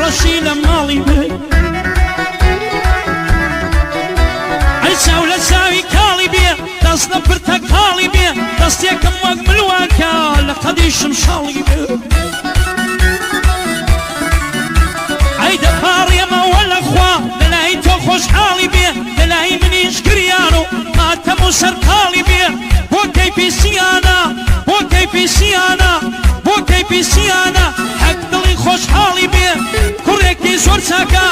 ڕەشی لە ماڵی بێ ئەی چاو لە چاوی کاڵی بێ دەست لە پرتەکاڵی بێ دەستێکم وەک ملوانکە لە قەدیشم شاڵی بێ ئەی دەپاڕێمەوە لەخوا لەلای تۆ خۆشحاڵی بێ لەلای منیش گریان و ماتەم و سەرقاڵی بێ بۆ کەیفی سیانە بۆ کەیفی سیانە بۆ کەیفی سیانە حەق دڵی خۆشحاڵی بێ کوڕێکی زۆر چاکە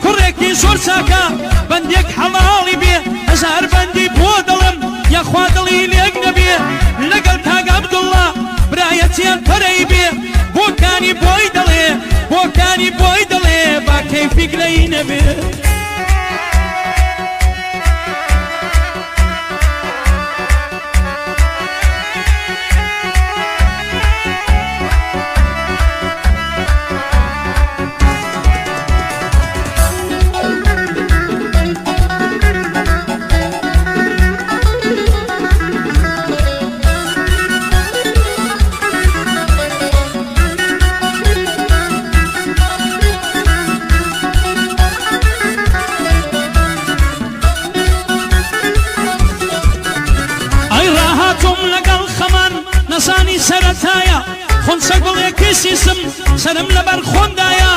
کوڕێکی زۆر چاکە بەندێک حەڵاڵی بێ هەزار بەندی بۆ دڵم یاخوا دڵی لێک نەبێ لەگەڵ کاگا عەبدوڵڵا برایەتیان پەرەی بێ بۆکانی بۆی دەڵێ بۆکانی بۆی دەڵێ با کەیفی گرەی نەبێ نەزانی سەرەتایە خۆنچەک بڵێ کەسیسم سەرم لەبەر خۆندایە